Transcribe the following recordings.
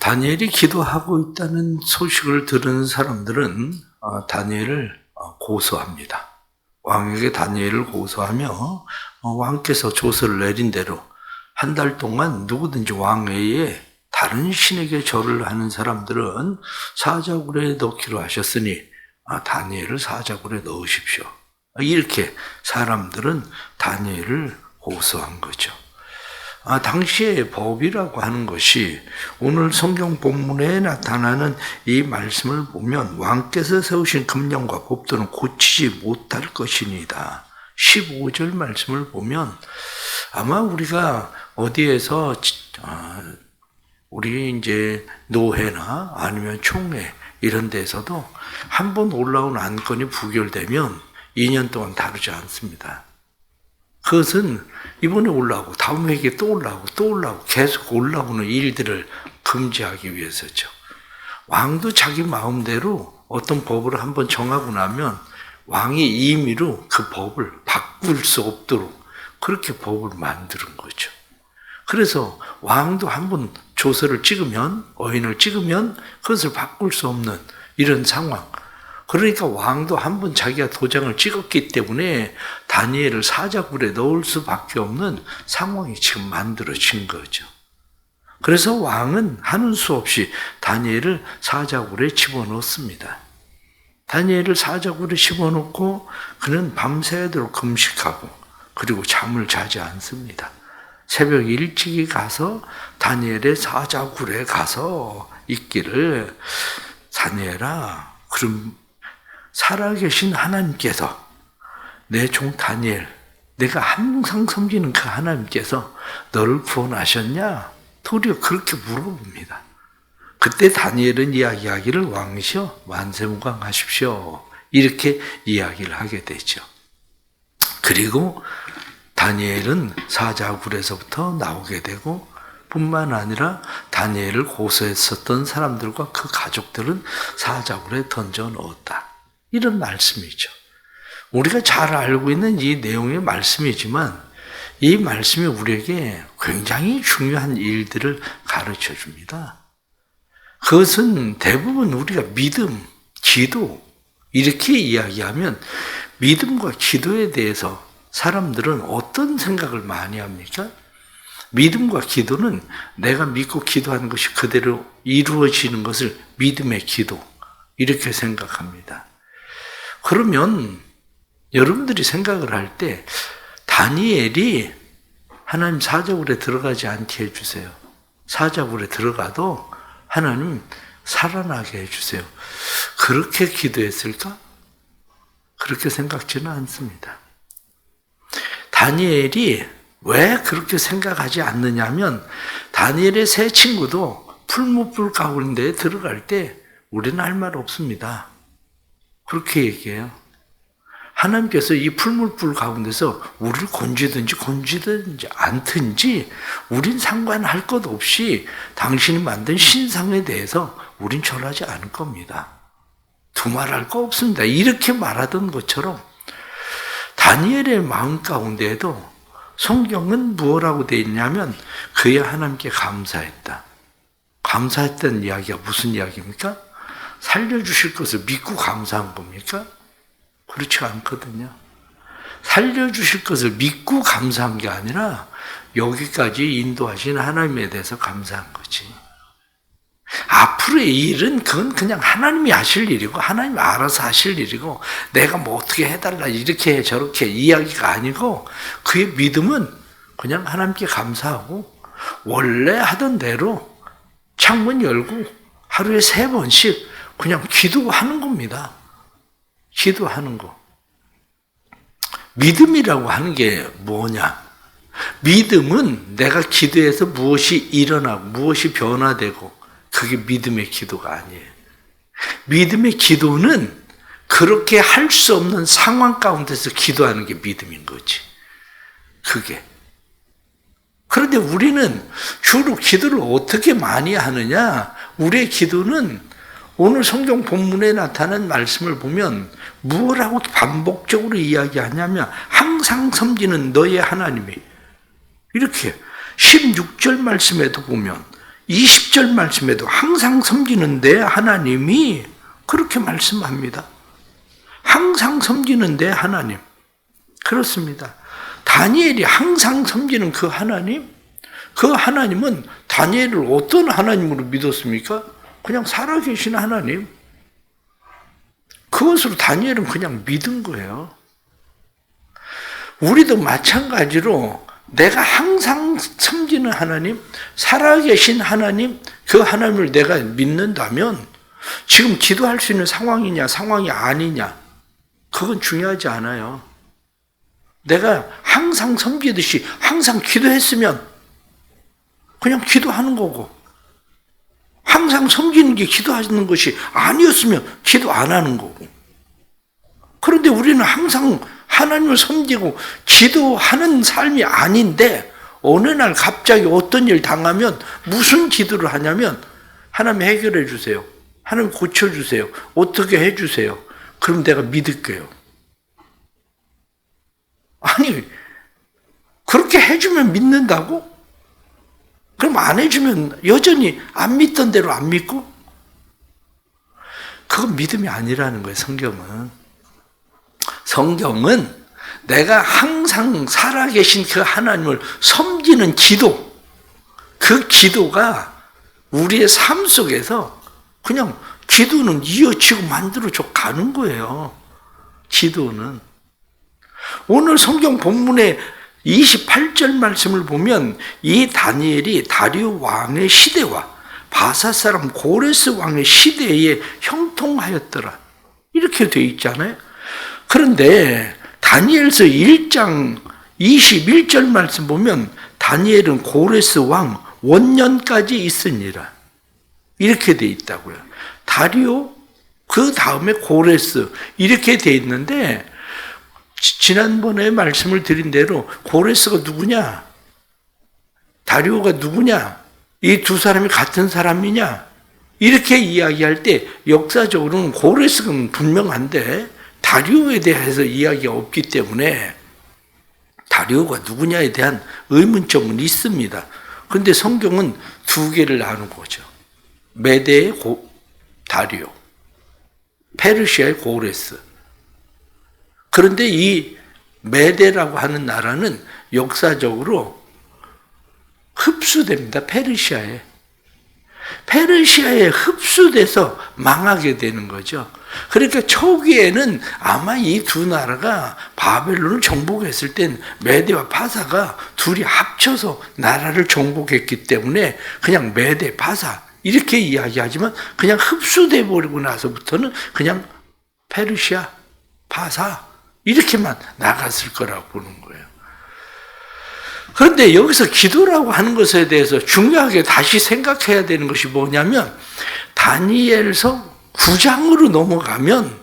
다니엘이 기도하고 있다는 소식을 들은 사람들은 다니엘을 고소합니다. 왕에게 다니엘을 고소하며 왕께서 조서를 내린 대로 한 달 동안 누구든지 왕 외에 다른 신에게 절을 하는 사람들은 사자굴에 넣기로 하셨으니 다니엘을 사자굴에 넣으십시오. 이렇게 사람들은 다니엘을 고소한 거죠. 당시의 법이라고 하는 것이 오늘 성경 본문에 나타나는 이 말씀을 보면 왕께서 세우신 금령과 법도는 고치지 못할 것이니이다. 15절 말씀을 보면 아마 우리가 어디에서 우리 이제 노회나 아니면 총회 이런 데서도 한번 올라온 안건이 부결되면 2년 동안 다루지 않습니다. 그것은 이번에 올라오고 다음 회기에 또 올라오고 계속 올라오는 일들을 금지하기 위해서죠. 왕도 자기 마음대로 어떤 법을 한번 정하고 나면 왕이 임의로 그 법을 바꿀 수 없도록 그렇게 법을 만드는 거죠. 그래서 왕도 한번 조서를 찍으면, 어인을 찍으면 그것을 바꿀 수 없는 이런 상황. 그러니까 왕도 한번 자기가 도장을 찍었기 때문에 다니엘을 사자굴에 넣을 수밖에 없는 상황이 지금 만들어진 거죠. 그래서 왕은 하는 수 없이 다니엘을 사자굴에 집어넣습니다. 다니엘을 사자굴에 집어넣고 그는 밤새도록 금식하고 그리고 잠을 자지 않습니다. 새벽 일찍이 가서 다니엘의 사자굴에 가서 있기를, 다니엘아, 그럼 살아계신 하나님께서 내 종 다니엘, 내가 항상 섬기는 그 하나님께서 너를 구원하셨냐? 도리어 그렇게 물어봅니다. 그때 다니엘은 이야기하기를 왕이시여 만세무강하십시오. 이렇게 이야기를 하게 되죠. 그리고 다니엘은 사자굴에서부터 나오게 되고 뿐만 아니라 다니엘을 고소했었던 사람들과 그 가족들은 사자굴에 던져 넣었다. 이런 말씀이죠. 우리가 잘 알고 있는 이 내용의 말씀이지만 이 말씀이 우리에게 굉장히 중요한 일들을 가르쳐 줍니다. 그것은 대부분 우리가 믿음, 기도 이렇게 이야기하면 믿음과 기도에 대해서 사람들은 어떤 생각을 많이 합니까? 믿음과 기도는 내가 믿고 기도하는 것이 그대로 이루어지는 것을 믿음의 기도 이렇게 생각합니다. 그러면 여러분들이 생각을 할 때 다니엘이 하나님 사자굴에 들어가지 않게 해주세요. 사자굴에 들어가도 하나님 살아나게 해주세요. 그렇게 기도했을까? 그렇게 생각지는 않습니다. 다니엘이 왜 그렇게 생각하지 않느냐면 다니엘의 세 친구도 풀무불 가운데 들어갈 때 우리는 할 말 없습니다. 그렇게 얘기해요. 하나님께서 이 풀무불 가운데서 우리를 건지든지 않든지 우린 상관할 것 없이 당신이 만든 신상에 대해서 우린 절하지 않을 겁니다. 두말할 거 없습니다. 이렇게 말하던 것처럼 다니엘의 마음 가운데에도 성경은 무엇라고 되어 있냐면 그야 하나님께 감사했다. 감사했다는 이야기가 무슨 이야기입니까? 살려주실 것을 믿고 감사한 겁니까? 그렇지 않거든요. 살려주실 것을 믿고 감사한 게 아니라 여기까지 인도하신 하나님에 대해서 감사한 거지. 앞으로의 일은 그건 그냥 하나님이 하실 일이고 하나님이 알아서 하실 일이고 내가 뭐 어떻게 해달라 이렇게 저렇게 이야기가 아니고 그의 믿음은 그냥 하나님께 감사하고 원래 하던 대로 창문 열고 하루에 3번씩 그냥 기도하는 겁니다. 기도하는 거. 믿음이라고 하는 게 뭐냐? 믿음은 내가 기도해서 무엇이 일어나고 무엇이 변화되고 그게 믿음의 기도가 아니에요. 믿음의 기도는 그렇게 할 수 없는 상황 가운데서 기도하는 게 믿음인 거지. 그게. 그런데 우리는 주로 기도를 어떻게 많이 하느냐? 우리의 기도는 오늘 성경 본문에 나타난 말씀을 보면 무엇라고 반복적으로 이야기하냐면 항상 섬기는 너의 하나님이 이렇게 16절 말씀에도 보면 20절 말씀에도 항상 섬기는 내 하나님이 그렇게 말씀합니다. 항상 섬기는 내 하나님. 그렇습니다. 다니엘이 항상 섬기는 그 하나님, 그 하나님은 다니엘을 어떤 하나님으로 믿었습니까? 그냥 살아계신 하나님. 그것으로 다니엘은 그냥 믿은 거예요. 우리도 마찬가지로 내가 항상 섬기는 하나님, 살아계신 하나님, 그 하나님을 내가 믿는다면 지금 기도할 수 있는 상황이냐, 상황이 아니냐, 그건 중요하지 않아요. 내가 항상 섬기듯이 항상 기도했으면 그냥 기도하는 거고, 항상 섬기는 게 기도하는 것이 아니었으면 기도 안 하는 거고. 그런데 우리는 항상 하나님을 섬기고 기도하는 삶이 아닌데 어느 날 갑자기 어떤 일 당하면 무슨 기도를 하냐면 하나님 해결해 주세요. 하나님 고쳐주세요. 어떻게 해주세요. 그럼 내가 믿을게요. 아니, 그렇게 해주면 믿는다고? 그럼 안 해주면 여전히 안 믿던 대로 안 믿고? 그건 믿음이 아니라는 거예요, 성경은. 성경은 내가 항상 살아계신 그 하나님을 섬기는 기도, 그 기도가 우리의 삶 속에서 그냥 기도는 이어지고 만들어져 가는 거예요. 기도는. 오늘 성경 본문의 28절 말씀을 보면 이 다니엘이 다리오 왕의 시대와 바사 사람 고레스 왕의 시대에 형통하였더라. 이렇게 되어 있잖아요. 그런데 다니엘서 1장 21절 말씀 보면 다니엘은 고레스 왕 원년까지 있으니라. 이렇게 되어 있다고요. 다리오, 그 다음에 고레스, 이렇게 되어 있는데 지난번에 말씀을 드린 대로 고레스가 누구냐? 다리오가 누구냐? 이 두 사람이 같은 사람이냐? 이렇게 이야기할 때 역사적으로는 고레스가 분명한데 다리오에 대해서 이야기가 없기 때문에 다리오가 누구냐에 대한 의문점은 있습니다. 그런데 성경은 두 개를 나눈 거죠. 메대의 다리오, 페르시아의 고레스. 그런데 이 메대라고 하는 나라는 역사적으로 흡수됩니다. 페르시아에. 페르시아에 흡수돼서 망하게 되는 거죠. 그러니까 초기에는 아마 이 두 나라가 바벨론을 정복했을 땐 메대와 바사가 둘이 합쳐서 나라를 정복했기 때문에 그냥 메대, 바사 이렇게 이야기하지만 그냥 흡수돼 버리고 나서부터는 그냥 페르시아, 바사 이렇게만 나갔을 거라고 보는 거예요. 그런데 여기서 기도라고 하는 것에 대해서 중요하게 다시 생각해야 되는 것이 뭐냐면 다니엘서 9장으로 넘어가면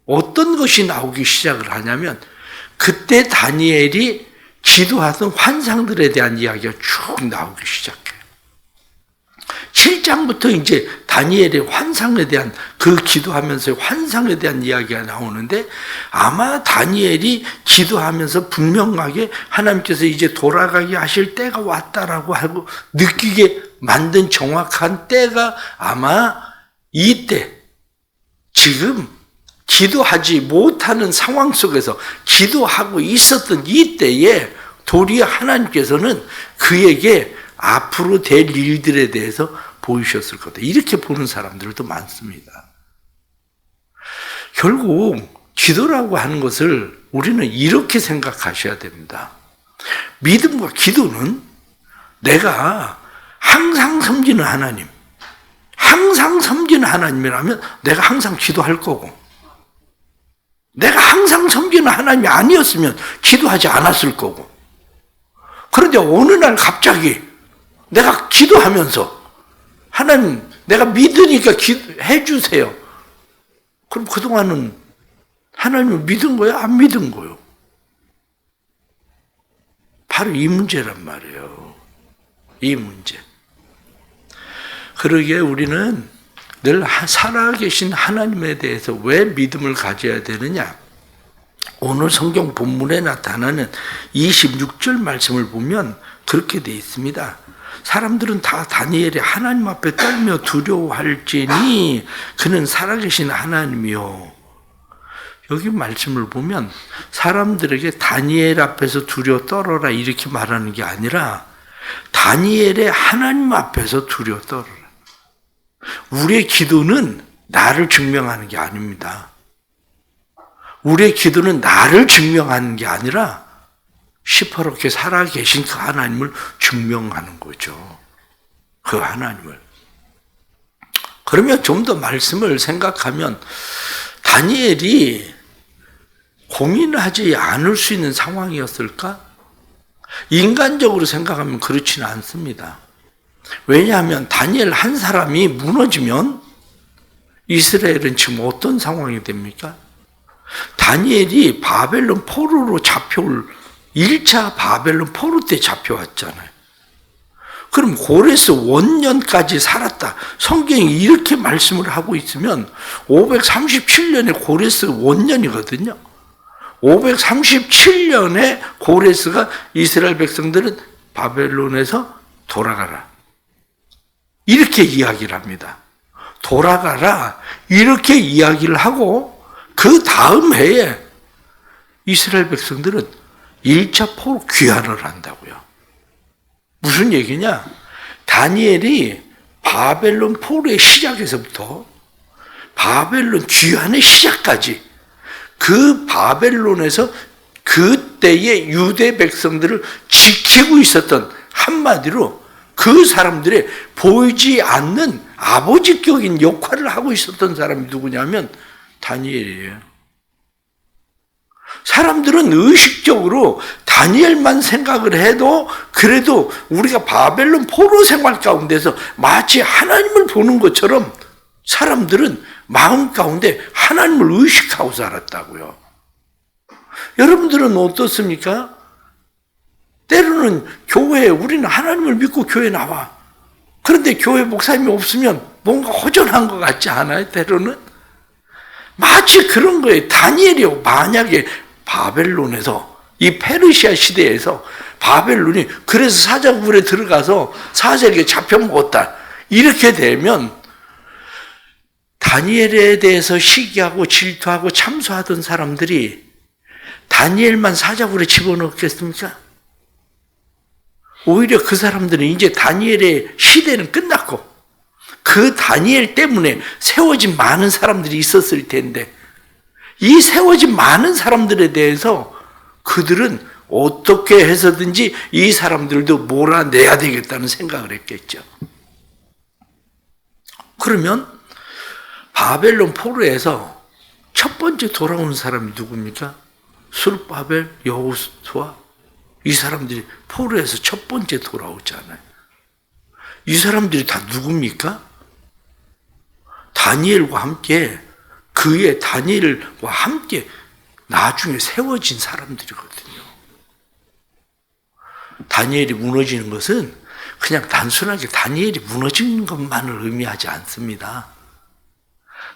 어떤 것이 나오기 시작을 하냐면 그때 다니엘이 기도하던 환상들에 대한 이야기가 쭉 나오기 시작해요. 7장부터 이제 다니엘의 환상에 대한 그 기도하면서의 환상에 대한 이야기가 나오는데 아마 다니엘이 기도하면서 분명하게 하나님께서 이제 돌아가게 하실 때가 왔다라고 하고 느끼게 만든 정확한 때가 아마 이때 지금 기도하지 못하는 상황 속에서 기도하고 있었던 이때에 도리어 하나님께서는 그에게 앞으로 될 일들에 대해서 보이셨을 거다. 이렇게 보는 사람들도 많습니다. 결국 기도라고 하는 것을 우리는 이렇게 생각하셔야 됩니다. 믿음과 기도는 내가 항상 섬기는 하나님, 항상 섬기는 하나님이라면 내가 항상 기도할 거고 내가 항상 섬기는 하나님이 아니었으면 기도하지 않았을 거고 그런데 어느 날 갑자기 내가 기도하면서 하나님 내가 믿으니까 해 주세요. 그럼 그동안은 하나님을 믿은 거예요? 안 믿은 거예요? 바로 이 문제란 말이에요. 이 문제. 그러기에 우리는 늘 살아계신 하나님에 대해서 왜 믿음을 가져야 되느냐? 오늘 성경 본문에 나타나는 26절 말씀을 보면 그렇게 되어 있습니다. 사람들은 다 다니엘이 하나님 앞에 떨며 두려워할지니 그는 살아계신 하나님이요. 여기 말씀을 보면 사람들에게 다니엘 앞에서 두려워 떨어라 이렇게 말하는 게 아니라 다니엘의 하나님 앞에서 두려워 떨어라. 우리의 기도는 나를 증명하는 게 아닙니다. 우리의 기도는 나를 증명하는 게 아니라 시퍼렇게 살아계신 그 하나님을 증명하는 거죠. 그 하나님을. 그러면 좀 더 말씀을 생각하면 다니엘이 고민하지 않을 수 있는 상황이었을까? 인간적으로 생각하면 그렇지는 않습니다. 왜냐하면 다니엘 한 사람이 무너지면 이스라엘은 지금 어떤 상황이 됩니까? 다니엘이 바벨론 포로로 잡혀올 1차 바벨론 포로 때 잡혀왔잖아요. 그럼 고레스 원년까지 살았다. 성경이 이렇게 말씀을 하고 있으면 537년에 고레스 원년이거든요. 537년에 고레스가 이스라엘 백성들은 바벨론에서 돌아가라. 이렇게 이야기를 합니다. 돌아가라. 이렇게 이야기를 하고 그 다음 해에 이스라엘 백성들은 1차 포로 귀환을 한다고요. 무슨 얘기냐? 다니엘이 바벨론 포로의 시작에서부터 바벨론 귀환의 시작까지 그 바벨론에서 그때의 유대 백성들을 지키고 있었던, 한마디로 그 사람들의 보이지 않는 아버지격인 역할을 하고 있었던 사람이 누구냐면 다니엘이에요. 사람들은 의식적으로 다니엘만 생각을 해도 그래도 우리가 바벨론 포로 생활 가운데서 마치 하나님을 보는 것처럼 사람들은 마음 가운데 하나님을 의식하고 살았다고요. 여러분들은 어떻습니까? 때로는 교회에 우리는 하나님을 믿고 교회 나와. 그런데 교회 목사님이 없으면 뭔가 허전한 것 같지 않아요? 때로는? 마치 그런 거예요. 다니엘이 만약에 바벨론에서 이 페르시아 시대에서 바벨론이 그래서 사자굴에 들어가서 사자에게 잡혀먹었다. 이렇게 되면 다니엘에 대해서 시기하고 질투하고 참소하던 사람들이 다니엘만 사자굴에 집어넣겠습니까? 오히려 그 사람들은 이제 다니엘의 시대는 끝났고 그 다니엘 때문에 세워진 많은 사람들이 있었을 텐데 이 세워진 많은 사람들에 대해서 그들은 어떻게 해서든지 이 사람들도 몰아내야 되겠다는 생각을 했겠죠. 그러면 바벨론 포로에서 첫 번째 돌아오는 사람이 누굽니까? 스룹바벨, 여호수아. 이 사람들이 포로에서 첫 번째 돌아오잖아요. 이 사람들이 다 누굽니까? 다니엘과 함께 그의 다니엘과 함께 나중에 세워진 사람들이거든요. 다니엘이 무너지는 것은 그냥 단순하게 다니엘이 무너지는 것만을 의미하지 않습니다.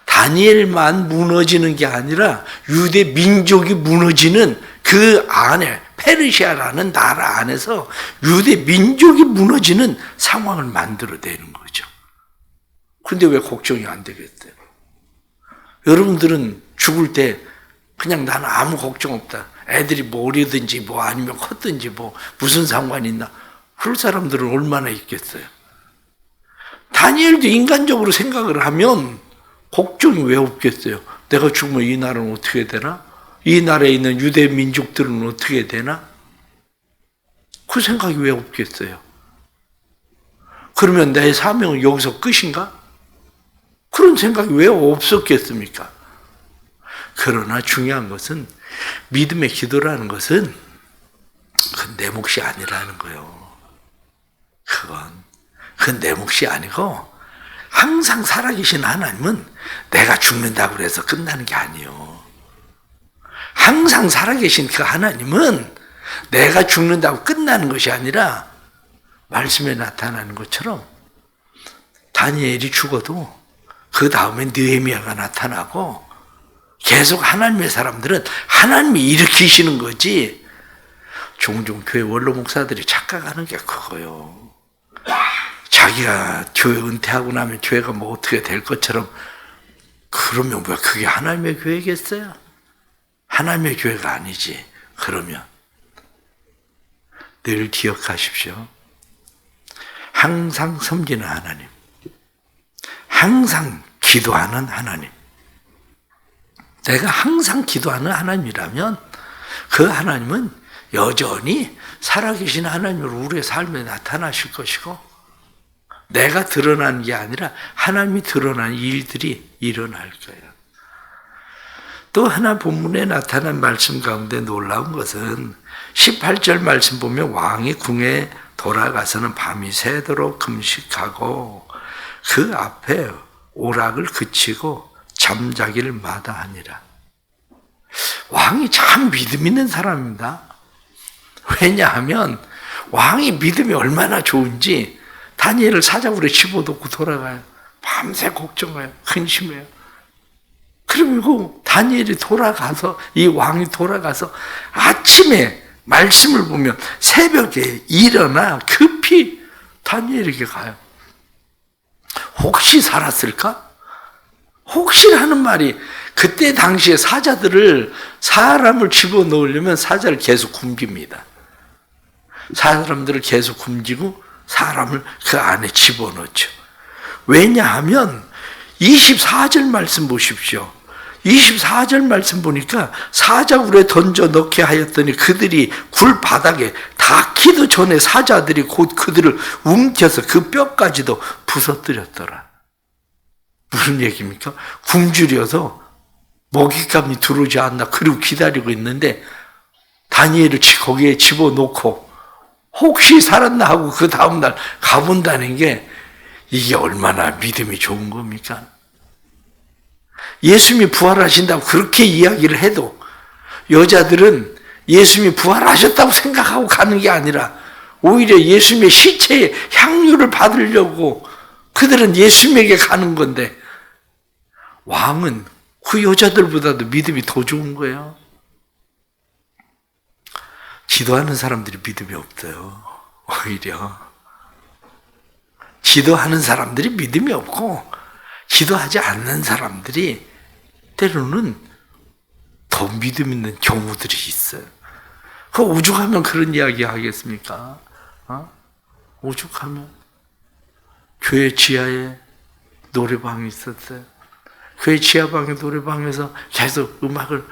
다니엘만 무너지는 게 아니라 유대 민족이 무너지는 그 안에 페르시아라는 나라 안에서 유대 민족이 무너지는 상황을 만들어내는 거죠. 그런데 왜 걱정이 안 되겠어요? 여러분들은 죽을 때 그냥 나는 아무 걱정 없다. 애들이 뭐 어리든지 뭐 아니면 컸든지 뭐 무슨 상관이 있나. 그럴 사람들은 얼마나 있겠어요. 다니엘도 인간적으로 생각을 하면 걱정이 왜 없겠어요. 내가 죽으면 이 나라는 어떻게 되나? 이 나라에 있는 유대 민족들은 어떻게 되나? 그 생각이 왜 없겠어요. 그러면 내 사명은 여기서 끝인가? 그런 생각이 왜 없었겠습니까? 그러나 중요한 것은 믿음의 기도라는 것은 그건 내 몫이 아니라는 거예요. 그건 내 몫이 아니고 항상 살아계신 하나님은 내가 죽는다고 해서 끝나는 게 아니에요. 항상 살아계신 그 하나님은 내가 죽는다고 끝나는 것이 아니라 말씀에 나타나는 것처럼 다니엘이 죽어도 그 다음에 느헤미야가 나타나고 계속 하나님의 사람들은 하나님이 일으키시는 거지. 종종 교회 원로 목사들이 착각하는 게 그거요. 자기가 교회 은퇴하고 나면 교회가 뭐 어떻게 될 것처럼 그러면 뭐야? 그게 하나님의 교회겠어요? 하나님의 교회가 아니지. 그러면 늘 기억하십시오. 항상 섬기는 하나님, 항상 기도하는 하나님. 내가 항상 기도하는 하나님이라면 그 하나님은 여전히 살아계신 하나님으로 우리의 삶에 나타나실 것이고, 내가 드러나는 게 아니라 하나님이 드러나는 일들이 일어날 거예요. 또 하나 본문에 나타난 말씀 가운데 놀라운 것은 18절 말씀 보면 왕이 궁에 돌아가서는 밤이 새도록 금식하고 그 앞에 오락을 그치고 잠자기를 마다하니라. 왕이 참 믿음 있는 사람입니다. 왜냐하면 왕이 믿음이 얼마나 좋은지 다니엘을 사자굴에 집어넣고 돌아가요. 밤새 걱정해요. 근심해요. 그리고 다니엘이 돌아가서, 이 왕이 돌아가서 아침에 말씀을 보면 새벽에 일어나 급히 다니엘에게 가요. 혹시 살았을까? 혹시라는 말이, 그때 당시에 사자들을, 사람을 집어넣으려면 사자를 계속 굶깁니다. 사람들을 계속 굶기고 사람을 그 안에 집어넣죠. 왜냐하면 24절 말씀 보십시오. 24절 말씀 보니까 사자굴에 던져 넣게 하였더니 그들이 굴 바닥에 닿기도 전에 사자들이 곧 그들을 움켜서 그 뼈까지도 부서뜨렸더라. 무슨 얘기입니까? 굶주려서 먹잇감이 들어오지 않나 그리고 기다리고 있는데 다니엘을 거기에 집어넣고 혹시 살았나 하고 그 다음날 가본다는 게 이게 얼마나 믿음이 좋은 겁니까? 예수님이 부활하신다고 그렇게 이야기를 해도 여자들은 예수님이 부활하셨다고 생각하고 가는 게 아니라 오히려 예수님의 시체의 향유를 받으려고 그들은 예수님에게 가는 건데, 왕은 그 여자들보다도 믿음이 더 좋은 거예요. 기도하는 사람들이 믿음이 없어요. 오히려 기도하는 사람들이 믿음이 없고 기도하지 않는 사람들이 때로는 더 믿음 있는 경우들이 있어요. 그 오죽하면 그런 이야기 하겠습니까? 오죽하면 교회 지하에 노래방이 있었어요. 교회 지하방에 노래방에서 계속 음악을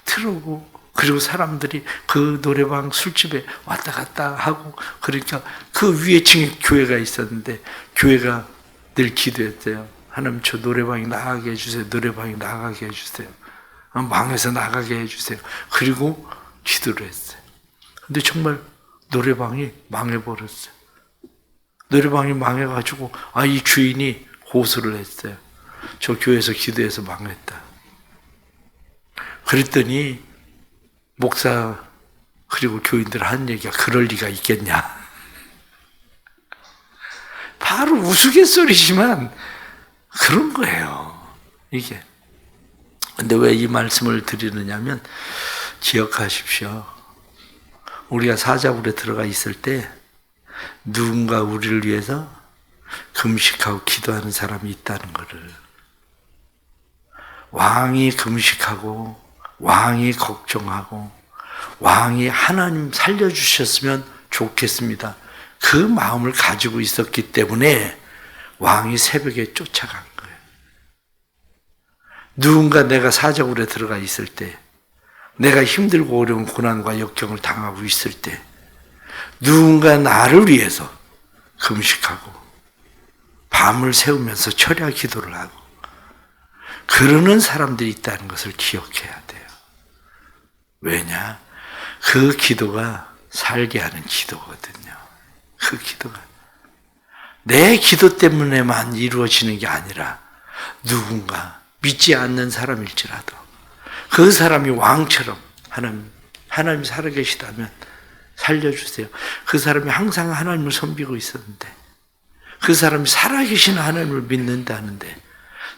틀고 그리고 사람들이 그 노래방 술집에 왔다 갔다 하고, 그러니까 그 위에 층에 교회가 있었는데 교회가 늘 기도했대요. 하나님 저 노래방에 나가게 해주세요. 노래방에 나가게 해주세요. 망해서 나가게 해주세요. 그리고 기도를 했어요. 근데 정말 노래방이 망해버렸어요. 노래방이 망해가지고 이 주인이 고소를 했어요. 저 교회에서 기도해서 망했다. 그랬더니 목사 그리고 교인들 한 얘기가 그럴 리가 있겠냐. 바로 우스갯소리지만 그런 거예요. 이게. 근데 왜 이 말씀을 드리느냐면 기억하십시오. 우리가 사자굴에 들어가 있을 때 누군가 우리를 위해서 금식하고 기도하는 사람이 있다는 것을, 왕이 금식하고 왕이 걱정하고 왕이 하나님 살려주셨으면 좋겠습니다, 그 마음을 가지고 있었기 때문에 왕이 새벽에 쫓아간 거예요. 누군가 내가 사자굴에 들어가 있을 때, 내가 힘들고 어려운 고난과 역경을 당하고 있을 때 누군가 나를 위해서 금식하고 밤을 새우면서 철야 기도를 하고 그러는 사람들이 있다는 것을 기억해야 돼요. 왜냐? 그 기도가 살게 하는 기도거든요. 그 기도가 내 기도 때문에만 이루어지는 게 아니라 누군가 믿지 않는 사람일지라도 그 사람이 왕처럼 하나님 살아계시다면 살려주세요. 그 사람이 항상 하나님을 섬기고 있었는데 그 사람이 살아계신 하나님을 믿는다는데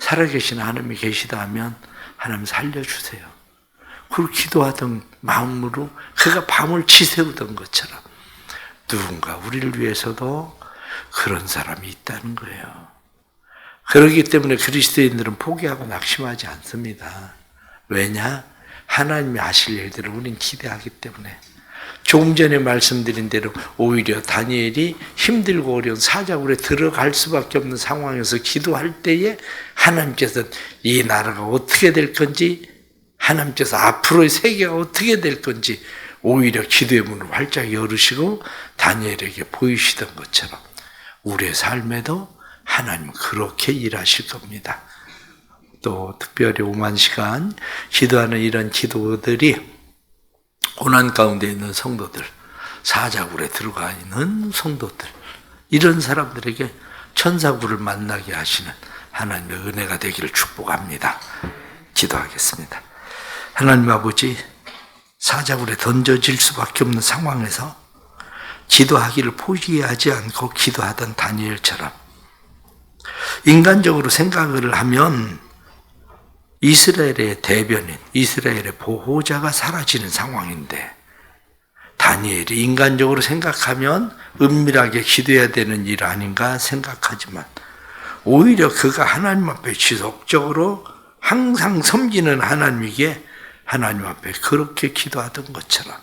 살아계신 하나님이 계시다 하면 하나님 살려주세요. 그리고 기도하던 마음으로 그가 밤을 지새우던 것처럼 누군가 우리를 위해서도 그런 사람이 있다는 거예요. 그렇기 때문에 그리스도인들은 포기하고 낙심하지 않습니다. 왜냐? 하나님이 하실 일들을 우리는 기대하기 때문에. 조금 전에 말씀드린 대로 오히려 다니엘이 힘들고 어려운 사자굴에 들어갈 수밖에 없는 상황에서 기도할 때에 하나님께서 이 나라가 어떻게 될 건지, 하나님께서 앞으로의 세계가 어떻게 될 건지 오히려 기도의 문을 활짝 열으시고 다니엘에게 보이시던 것처럼 우리의 삶에도 하나님은 그렇게 일하실 겁니다. 또 특별히 5만 시간 기도하는 이런 기도들이 고난 가운데 있는 성도들, 사자굴에 들어가 있는 성도들, 이런 사람들에게 천사굴을 만나게 하시는 하나님의 은혜가 되기를 축복합니다. 기도하겠습니다. 하나님 아버지, 사자굴에 던져질 수밖에 없는 상황에서 기도하기를 포기하지 않고 기도하던 다니엘처럼 인간적으로 생각을 하면 이스라엘의 대변인, 이스라엘의 보호자가 사라지는 상황인데 다니엘이 인간적으로 생각하면 은밀하게 기도해야 되는 일 아닌가 생각하지만 오히려 그가 하나님 앞에 지속적으로 항상 섬기는 하나님에게 하나님 앞에 그렇게 기도하던 것처럼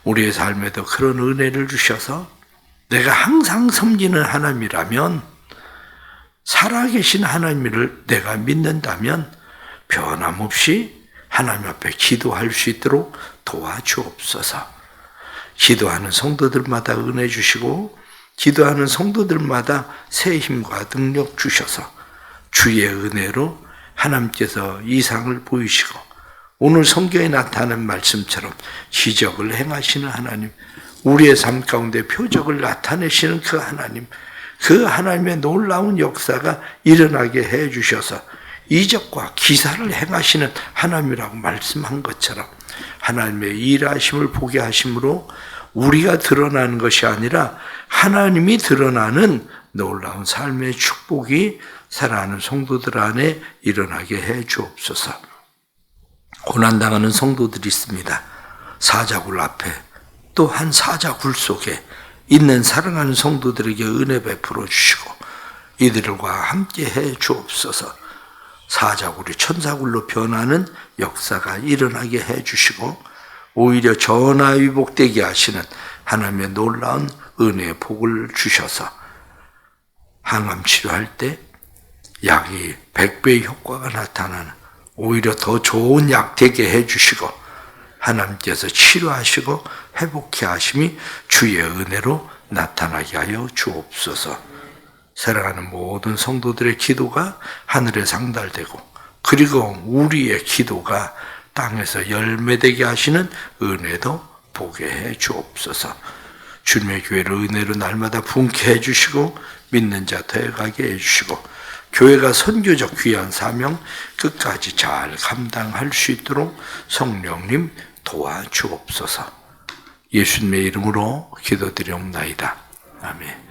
우리의 삶에도 그런 은혜를 주셔서 내가 항상 섬기는 하나님이라면, 살아계신 하나님을 내가 믿는다면 변함없이 하나님 앞에 기도할 수 있도록 도와주옵소서. 기도하는 성도들마다 은혜 주시고 기도하는 성도들마다 새 힘과 능력 주셔서 주의 은혜로 하나님께서 이상을 보이시고 오늘 성경에 나타난 말씀처럼 기적을 행하시는 하나님, 우리의 삶 가운데 표적을 나타내시는 그 하나님, 그 하나님의 놀라운 역사가 일어나게 해 주셔서 이적과 기사를 행하시는 하나님이라고 말씀한 것처럼 하나님의 일하심을 보게 하심으로 우리가 드러나는 것이 아니라 하나님이 드러나는 놀라운 삶의 축복이 사랑하는 성도들 안에 일어나게 해 주옵소서. 고난당하는 성도들이 있습니다. 사자굴 앞에, 또 한 사자굴 속에 있는 사랑하는 성도들에게 은혜 베풀어 주시고 이들과 함께 해 주옵소서. 사자굴이 천사굴로 변하는 역사가 일어나게 해 주시고 오히려 전화위복되게 하시는 하나님의 놀라운 은혜의 복을 주셔서 항암 치료할 때 약이 100배의 효과가 나타나는, 오히려 더 좋은 약 되게 해주시고 하나님께서 치료하시고 회복케 하심이 주의 은혜로 나타나게 하여 주옵소서. 사랑하는 모든 성도들의 기도가 하늘에 상달되고 그리고 우리의 기도가 땅에서 열매되게 하시는 은혜도 보게 해 주옵소서. 주님의 교회를 은혜로 날마다 분케 해 주시고 믿는 자 되어가게 해 주시고 교회가 선교적 귀한 사명 끝까지 잘 감당할 수 있도록 성령님 도와주옵소서. 예수님의 이름으로 기도드리옵나이다. 아멘.